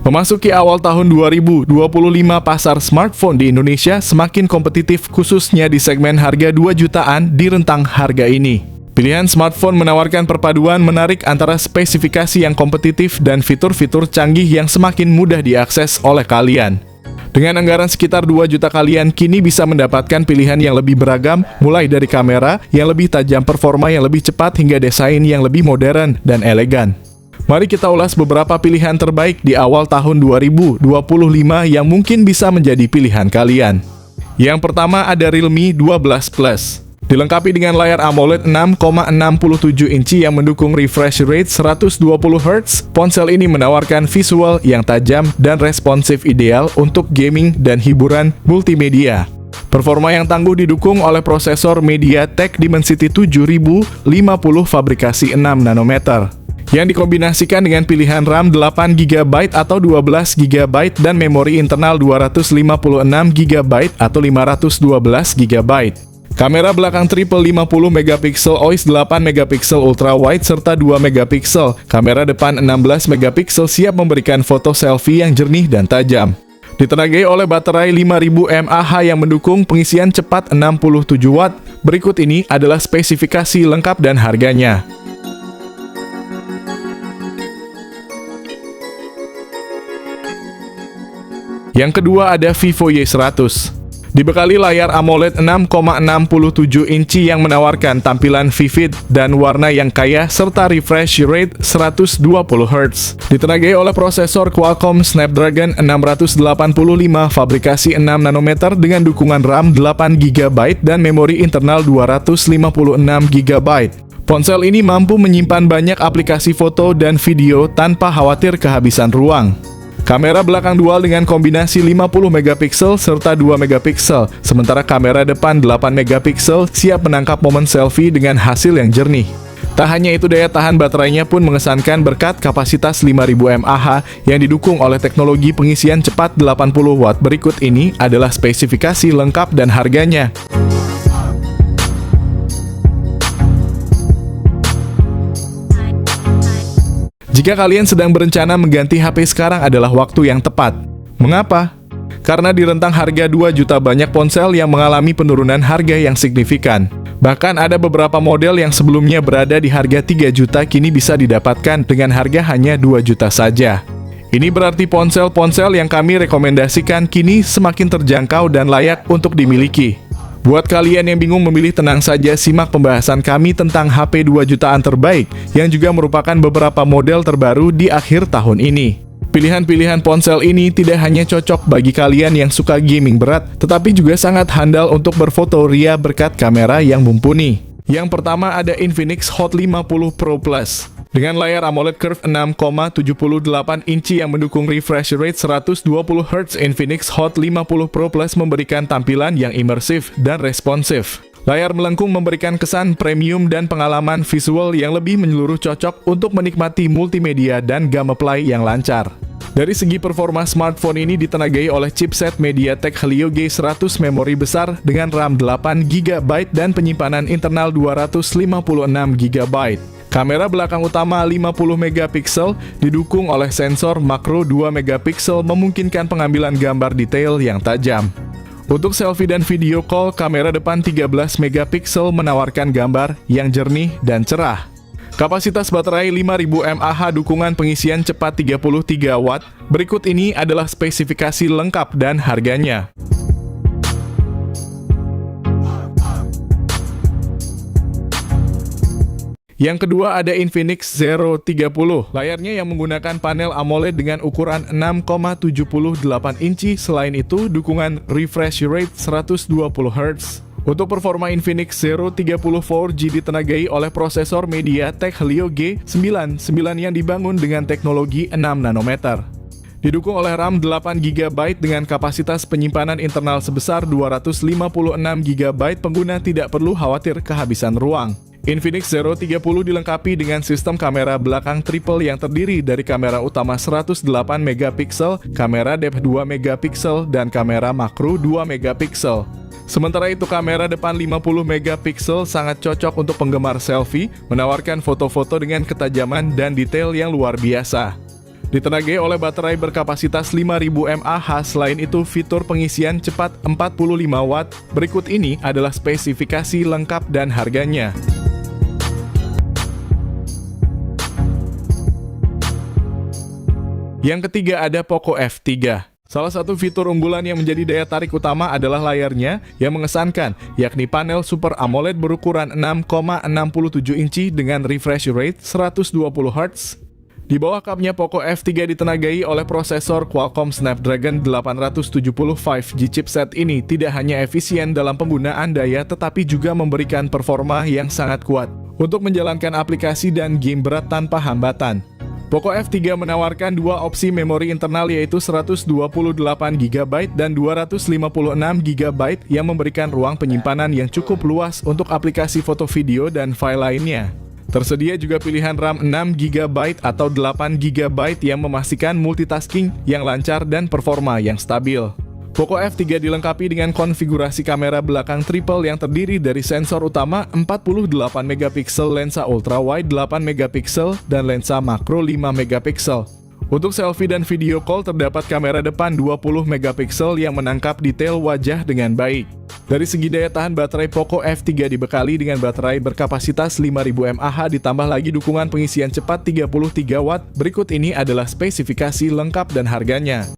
Memasuki awal tahun 2025, pasar smartphone di Indonesia semakin kompetitif khususnya di segmen harga 2 jutaan di rentang harga ini. Pilihan smartphone menawarkan perpaduan menarik antara spesifikasi yang kompetitif dan fitur-fitur canggih yang semakin mudah diakses oleh kalian. Dengan anggaran sekitar 2 juta kalian kini bisa mendapatkan pilihan yang lebih beragam, mulai dari kamera yang lebih tajam, performa yang lebih cepat, hingga desain yang lebih modern dan elegan. Mari kita ulas beberapa pilihan terbaik di awal tahun 2025 yang mungkin bisa menjadi pilihan kalian. Yang pertama ada Realme 12 Plus. Dilengkapi dengan layar AMOLED 6,67 inci yang mendukung refresh rate 120Hz, ponsel ini menawarkan visual yang tajam dan responsif ideal untuk gaming dan hiburan multimedia. Performa yang tangguh didukung oleh prosesor MediaTek Dimensity 7050 fabrikasi 6 nanometer. Yang dikombinasikan dengan pilihan RAM 8GB atau 12GB dan memori internal 256GB atau 512GB. Kamera belakang triple 50MP OIS 8MP ultra wide serta 2MP. Kamera depan 16MP siap memberikan foto selfie yang jernih dan tajam. Ditenagai oleh baterai 5000 mAh yang mendukung pengisian cepat 67W. Berikut ini adalah spesifikasi lengkap dan harganya. Yang kedua ada Vivo Y100. Dibekali layar AMOLED 6,67 inci yang menawarkan tampilan vivid dan warna yang kaya serta refresh rate 120Hz. Ditenagai oleh prosesor Qualcomm Snapdragon 685 fabrikasi 6 nanometer dengan dukungan RAM 8GB dan memori internal 256GB. Ponsel ini mampu menyimpan banyak aplikasi foto dan video tanpa khawatir kehabisan ruang. Kamera belakang dual dengan kombinasi 50MP serta 2MP, sementara kamera depan 8MP siap menangkap momen selfie dengan hasil yang jernih. Tak hanya itu, daya tahan baterainya pun mengesankan berkat kapasitas 5000 mAh yang didukung oleh teknologi pengisian cepat 80W. Berikut ini adalah spesifikasi lengkap dan harganya. Jika kalian sedang berencana mengganti HP sekarang adalah waktu yang tepat. Mengapa? Karena di rentang harga 2 juta banyak ponsel yang mengalami penurunan harga yang signifikan. Bahkan ada beberapa model yang sebelumnya berada di harga 3 juta kini bisa didapatkan dengan harga hanya 2 juta saja. Ini berarti ponsel-ponsel yang kami rekomendasikan kini semakin terjangkau dan layak untuk dimiliki. Buat kalian yang bingung memilih, tenang saja, simak pembahasan kami tentang HP 2 jutaan terbaik yang juga merupakan beberapa model terbaru di akhir tahun ini. Pilihan-pilihan ponsel ini tidak hanya cocok bagi kalian yang suka gaming berat, tetapi juga sangat handal untuk berfoto ria berkat kamera yang mumpuni. Yang pertama ada Infinix Hot 50 Pro Plus. Dengan layar AMOLED Curve 6,78 inci yang mendukung refresh rate 120Hz, Infinix Hot 50 Pro Plus memberikan tampilan yang imersif dan responsif. Layar melengkung memberikan kesan premium dan pengalaman visual yang lebih menyeluruh, cocok untuk menikmati multimedia dan gameplay yang lancar. Dari segi performa, smartphone ini ditenagai oleh chipset MediaTek Helio G100, memori besar dengan RAM 8GB dan penyimpanan internal 256GB. Kamera belakang utama 50MP didukung oleh sensor makro 2MP memungkinkan pengambilan gambar detail yang tajam. Untuk selfie dan video call, kamera depan 13MP menawarkan gambar yang jernih dan cerah. Kapasitas baterai 5000 mAh, dukungan pengisian cepat 33W. Berikut ini adalah spesifikasi lengkap dan harganya. Yang kedua ada Infinix Zero 30. Layarnya yang menggunakan panel AMOLED dengan ukuran 6,78 inci. Selain itu, dukungan refresh rate 120Hz. Untuk performa, Infinix Zero 30 4G ditenagai oleh prosesor MediaTek Helio G99 yang dibangun dengan teknologi 6 nanometer. Didukung oleh RAM 8GB dengan kapasitas penyimpanan internal sebesar 256GB, pengguna tidak perlu khawatir kehabisan ruang. Infinix Zero 30 dilengkapi dengan sistem kamera belakang triple yang terdiri dari kamera utama 108MP, kamera depth 2MP, dan kamera makro 2MP. Sementara itu, kamera depan 50MP sangat cocok untuk penggemar selfie, menawarkan foto-foto dengan ketajaman dan detail yang luar biasa. Ditenagai oleh baterai berkapasitas 5000 mAh, selain itu fitur pengisian cepat 45 watt. Berikut ini adalah spesifikasi lengkap dan harganya. Yang ketiga ada Poco F3. Salah satu fitur unggulan yang menjadi daya tarik utama adalah layarnya yang mengesankan, yakni panel Super AMOLED berukuran 6,67 inci dengan refresh rate 120 Hz. Di bawah kapnya Poco F3 ditenagai oleh prosesor Qualcomm Snapdragon 875 5G. Chipset ini tidak hanya efisien dalam penggunaan daya tetapi juga memberikan performa yang sangat kuat untuk menjalankan aplikasi dan game berat tanpa hambatan. Poco F3 menawarkan dua opsi memori internal yaitu 128GB dan 256GB yang memberikan ruang penyimpanan yang cukup luas untuk aplikasi foto video dan file lainnya. Tersedia juga pilihan RAM 6GB atau 8GB yang memastikan multitasking yang lancar dan performa yang stabil. Poco F3 dilengkapi dengan konfigurasi kamera belakang triple yang terdiri dari sensor utama 48MP, lensa ultrawide 8MP, dan lensa makro 5MP. Untuk selfie dan video call terdapat kamera depan 20MP yang menangkap detail wajah dengan baik. Dari segi daya tahan baterai, Poco F3 dibekali dengan baterai berkapasitas 5000 mAh ditambah lagi dukungan pengisian cepat 33 watt. Berikut ini adalah spesifikasi lengkap dan harganya.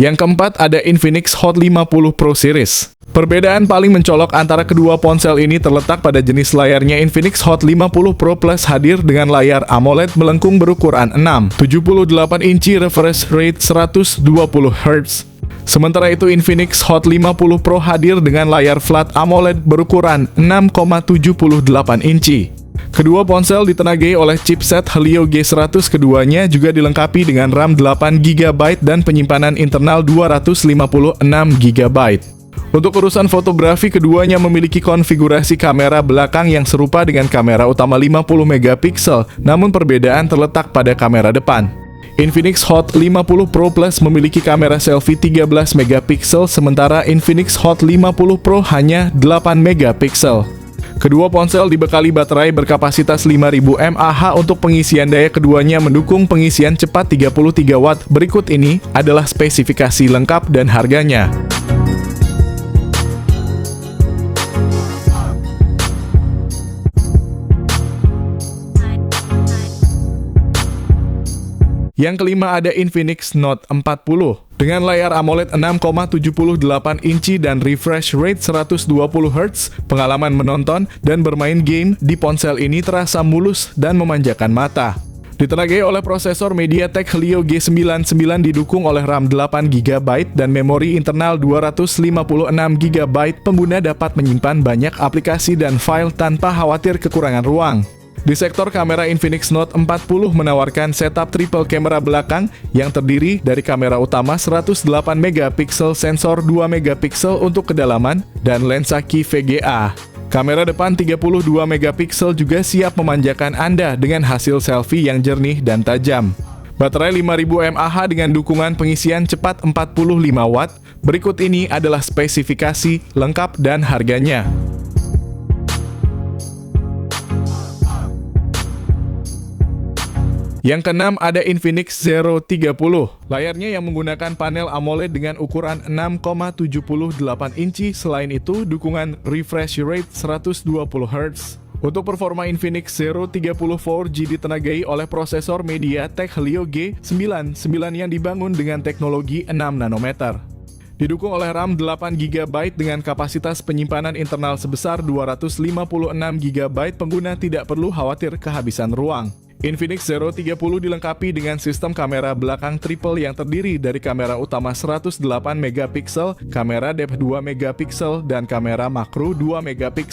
Yang keempat ada Infinix Hot 50 Pro Series. Perbedaan paling mencolok antara kedua ponsel ini terletak pada jenis layarnya. Infinix Hot 50 Pro Plus hadir dengan layar AMOLED melengkung berukuran 6,78 inci refresh rate 120 Hz. Sementara itu Infinix Hot 50 Pro hadir dengan layar flat AMOLED berukuran 6,78 inci. Kedua ponsel ditenagai oleh chipset Helio G100. Keduanya juga dilengkapi dengan RAM 8GB dan penyimpanan internal 256GB. Untuk urusan fotografi, keduanya memiliki konfigurasi kamera belakang yang serupa dengan kamera utama 50MP, namun perbedaan terletak pada kamera depan. Infinix Hot 50 Pro Plus memiliki kamera selfie 13MP, sementara Infinix Hot 50 Pro hanya 8MP. Kedua ponsel dibekali baterai berkapasitas 5000 mAh. Untuk pengisian daya, keduanya mendukung pengisian cepat 33 watt. Berikut ini adalah spesifikasi lengkap dan harganya. Yang kelima ada Infinix Note 40. Dengan layar AMOLED 6,78 inci dan refresh rate 120 Hz, pengalaman menonton dan bermain game di ponsel ini terasa mulus dan memanjakan mata. Ditenagai oleh prosesor MediaTek Helio G99, didukung oleh RAM 8GB dan memori internal 256GB, pengguna dapat menyimpan banyak aplikasi dan file tanpa khawatir kekurangan ruang. Di sektor kamera, Infinix Note 40 menawarkan setup triple kamera belakang yang terdiri dari kamera utama 108MP, sensor 2MP untuk kedalaman, dan lensa Key VGA. Kamera depan 32MP juga siap memanjakan Anda dengan hasil selfie yang jernih dan tajam. Baterai 5000 mAh dengan dukungan pengisian cepat 45 watt. Berikut ini adalah spesifikasi lengkap dan harganya. Yang keenam ada Infinix Zero 30. Layarnya yang menggunakan panel AMOLED dengan ukuran 6,78 inci. Selain itu, dukungan refresh rate 120 Hz. Untuk performa, Infinix Zero 30 4G ditenagai oleh prosesor MediaTek Helio G99 yang dibangun dengan teknologi 6 nanometer. Didukung oleh RAM 8GB dengan kapasitas penyimpanan internal sebesar 256GB, pengguna tidak perlu khawatir kehabisan ruang. Infinix Zero 30 dilengkapi dengan sistem kamera belakang triple yang terdiri dari kamera utama 108MP, kamera depth 2MP, dan kamera makro 2MP.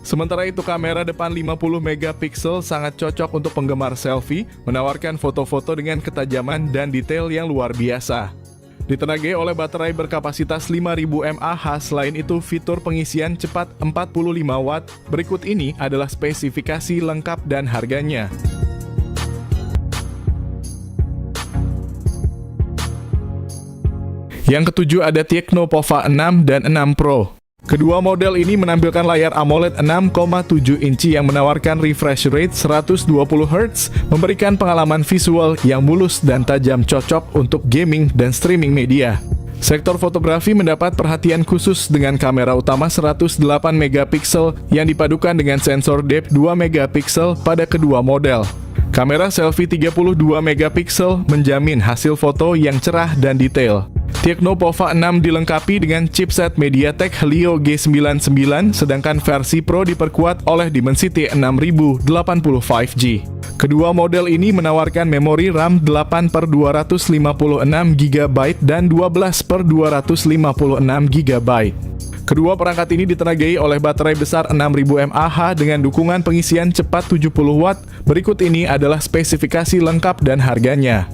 Sementara itu kamera depan 50MP sangat cocok untuk penggemar selfie, menawarkan foto-foto dengan ketajaman dan detail yang luar biasa. Ditenagai oleh baterai berkapasitas 5000 mAh, selain itu fitur pengisian cepat 45 watt. Berikut ini adalah spesifikasi lengkap dan harganya. Yang ketujuh ada Tecno Pova 6 dan 6 Pro. Kedua model ini menampilkan layar AMOLED 6,7 inci yang menawarkan refresh rate 120 Hz, memberikan pengalaman visual yang mulus dan tajam cocok untuk gaming dan streaming media. Sektor fotografi mendapat perhatian khusus dengan kamera utama 108 megapiksel yang dipadukan dengan sensor depth 2 megapiksel pada kedua model. Kamera selfie 32 megapiksel menjamin hasil foto yang cerah dan detail. Tecno Pova 6 dilengkapi dengan chipset MediaTek Helio G99, sedangkan versi Pro diperkuat oleh Dimensity 6080 5G. Kedua model ini menawarkan memori RAM 8/256 GB dan 12/256 GB. Kedua perangkat ini ditenagai oleh baterai besar 6000 mAh dengan dukungan pengisian cepat 70 Watt. Berikut ini adalah spesifikasi lengkap dan harganya.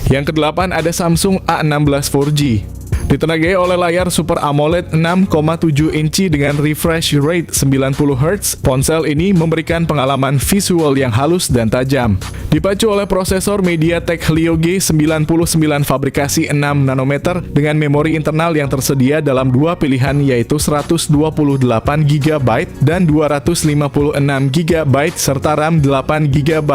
Yang kedelapan ada Samsung A16 4G. Ditenagai oleh layar Super AMOLED 6,7 inci dengan refresh rate 90 Hz, ponsel ini memberikan pengalaman visual yang halus dan tajam. Dipacu oleh prosesor MediaTek Helio G99 fabrikasi 6 nanometer dengan memori internal yang tersedia dalam dua pilihan yaitu 128 GB dan 256 GB serta RAM 8 GB.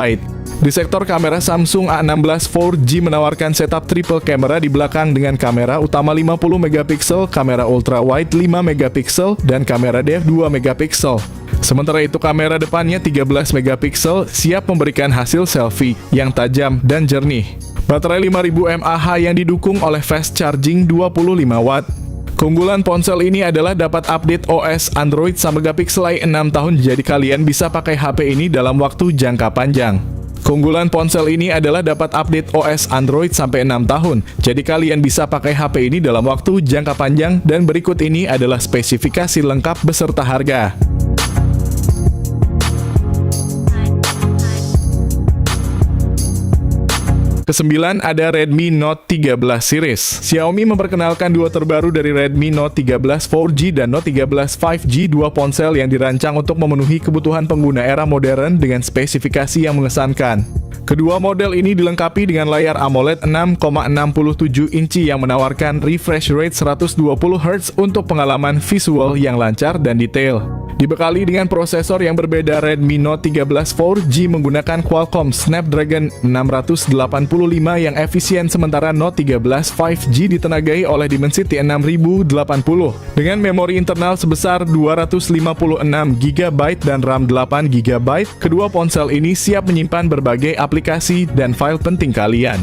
Di sektor kamera, Samsung A16 4G menawarkan setup triple kamera di belakang dengan kamera utama 50 megapiksel, kamera ultra wide 5 megapiksel, dan kamera depth 2 megapiksel. Sementara itu kamera depannya 13 megapiksel siap memberikan hasil selfie yang tajam dan jernih. Baterai 5000 mAh yang didukung oleh fast charging 25 Watt. Keunggulan ponsel ini adalah dapat update OS Android sampai pixelai 6 tahun, jadi kalian bisa pakai HP ini dalam waktu jangka panjang. Keunggulan ponsel ini adalah dapat update OS Android sampai 6 tahun, jadi kalian bisa pakai HP ini dalam waktu jangka panjang, dan berikut ini adalah spesifikasi lengkap beserta harga. Kesembilan ada Redmi Note 13 series. Xiaomi memperkenalkan dua terbaru dari Redmi Note 13 4G dan Note 13 5G, dua ponsel yang dirancang untuk memenuhi kebutuhan pengguna era modern dengan spesifikasi yang mengesankan. Kedua model ini dilengkapi dengan layar AMOLED 6,67 inci yang menawarkan refresh rate 120 Hz untuk pengalaman visual yang lancar dan detail. Dibekali dengan prosesor yang berbeda, Redmi Note 13 4G menggunakan Qualcomm Snapdragon 685 yang efisien, sementara Note 13 5G ditenagai oleh Dimensity 6080 dengan memori internal sebesar 256 GB dan RAM 8 GB. Kedua ponsel ini siap menyimpan berbagai aplikasi dan file penting kalian.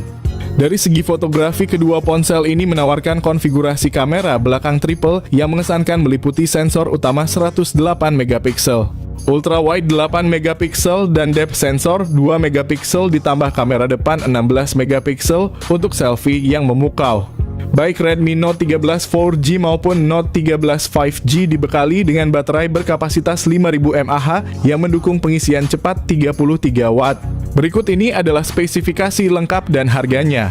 Dari segi fotografi, kedua ponsel ini menawarkan konfigurasi kamera belakang triple yang mengesankan meliputi sensor utama 108 megapiksel, ultra wide 8 megapiksel, dan depth sensor 2 megapiksel ditambah kamera depan 16 megapiksel untuk selfie yang memukau. Baik Redmi Note 13 4G maupun Note 13 5G dibekali dengan baterai berkapasitas 5000 mAh yang mendukung pengisian cepat 33 Watt. Berikut ini adalah spesifikasi lengkap dan harganya.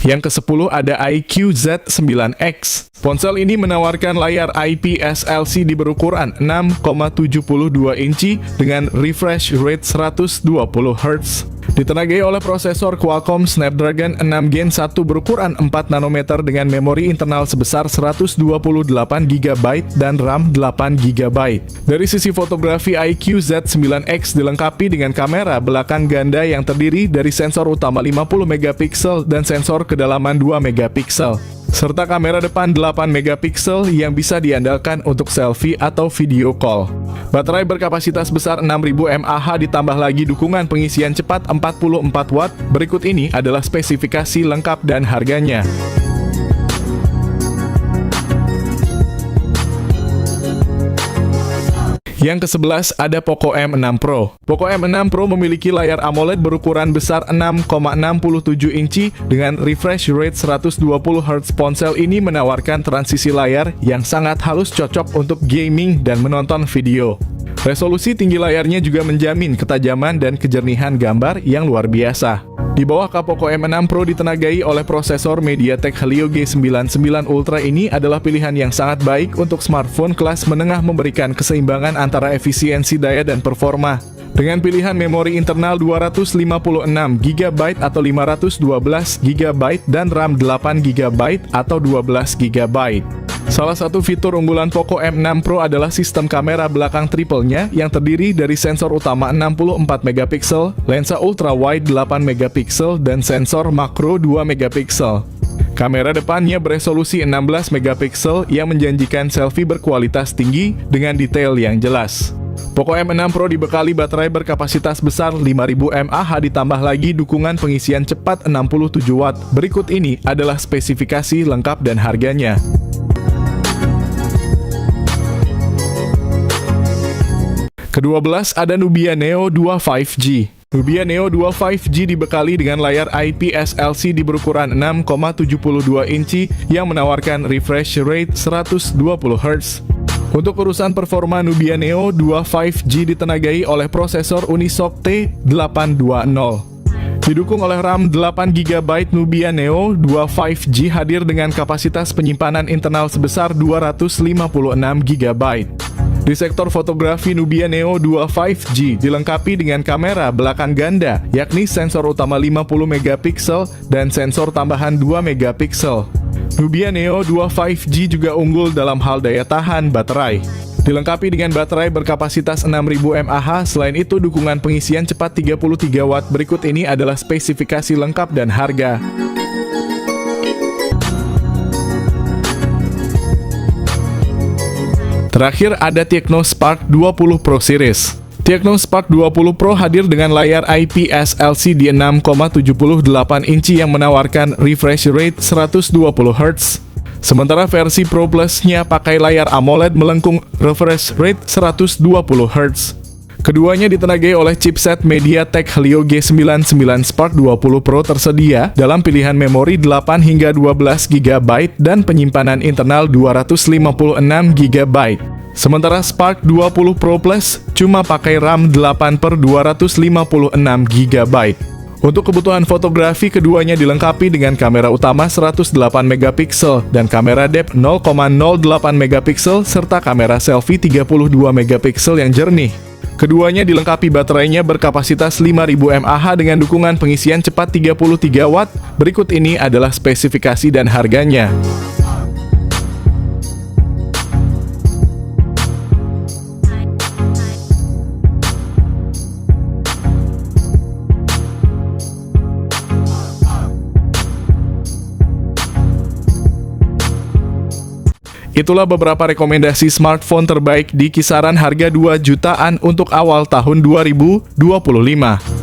Yang ke-10 ada iQOO Z9X. Ponsel ini menawarkan layar IPS LCD berukuran 6,72 inci dengan refresh rate 120 Hz. Ditenagai oleh prosesor Qualcomm Snapdragon 6 Gen 1 berukuran 4 nanometer dengan memori internal sebesar 128 GB dan RAM 8 GB. Dari sisi fotografi, iQOO Z9X dilengkapi dengan kamera belakang ganda yang terdiri dari sensor utama 50 megapiksel dan sensor kedalaman 2 megapiksel, serta kamera depan 8 megapiksel yang bisa diandalkan untuk selfie atau video call. Baterai berkapasitas besar 6000 mAh ditambah lagi dukungan pengisian cepat 44 Watt. Berikut ini adalah spesifikasi lengkap dan harganya. Yang ke-11 ada Poco M6 Pro. Poco M6 Pro memiliki layar AMOLED berukuran besar 6,67 inci dengan refresh rate 120 Hz. Ponsel ini menawarkan transisi layar yang sangat halus, cocok untuk gaming dan menonton video. Resolusi tinggi layarnya juga menjamin ketajaman dan kejernihan gambar yang luar biasa. Di bawah Poco M6 Pro ditenagai oleh prosesor MediaTek Helio G99 Ultra. Ini adalah pilihan yang sangat baik untuk smartphone kelas menengah, memberikan keseimbangan antara efisiensi daya dan performa. Dengan pilihan memori internal 256GB atau 512GB dan RAM 8GB atau 12GB. Salah satu fitur unggulan Poco M6 Pro adalah sistem kamera belakang triple-nya yang terdiri dari sensor utama 64MP, lensa ultra wide 8MP, dan sensor makro 2MP. Kamera depannya beresolusi 16MP yang menjanjikan selfie berkualitas tinggi dengan detail yang jelas. Poco M6 Pro dibekali baterai berkapasitas besar 5000 mAh ditambah lagi dukungan pengisian cepat 67 Watt. Berikut ini adalah spesifikasi lengkap dan harganya. Ke-12 ada Nubia Neo 2 5G. Nubia Neo 2 5G dibekali dengan layar IPS LCD berukuran 6,72 inci yang menawarkan refresh rate 120 Hz. Untuk urusan performa, Nubia Neo 2 5G ditenagai oleh prosesor Unisoc T820. Didukung oleh RAM 8GB, Nubia Neo 2 5G hadir dengan kapasitas penyimpanan internal sebesar 256GB. Di sektor fotografi, Nubia Neo 2 5G dilengkapi dengan kamera belakang ganda, yakni sensor utama 50MP dan sensor tambahan 2MP. Nubia Neo 2 5G juga unggul dalam hal daya tahan baterai. Dilengkapi dengan baterai berkapasitas 6000 mAh, selain itu dukungan pengisian cepat 33 Watt. Berikut ini adalah spesifikasi lengkap dan harga. Terakhir ada Tecno Spark 20 Pro Series. Tecno Spark 20 Pro hadir dengan layar IPS LCD 6,78 inci yang menawarkan refresh rate 120 Hz. Sementara versi Pro Plus-nya pakai layar AMOLED melengkung refresh rate 120 Hz. Keduanya ditenagai oleh chipset MediaTek Helio G99. Spark 20 Pro tersedia dalam pilihan memori 8 hingga 12GB dan penyimpanan internal 256GB. Sementara Spark 20 Pro Plus cuma pakai RAM 8/256GB. Untuk kebutuhan fotografi, keduanya dilengkapi dengan kamera utama 108MP dan kamera depth 0,08MP serta kamera selfie 32MP yang jernih. Keduanya dilengkapi baterainya berkapasitas 5000 mAh dengan dukungan pengisian cepat 33 Watt. Berikut ini adalah spesifikasi dan harganya. Itulah beberapa rekomendasi smartphone terbaik di kisaran harga 2 jutaan untuk awal tahun 2025.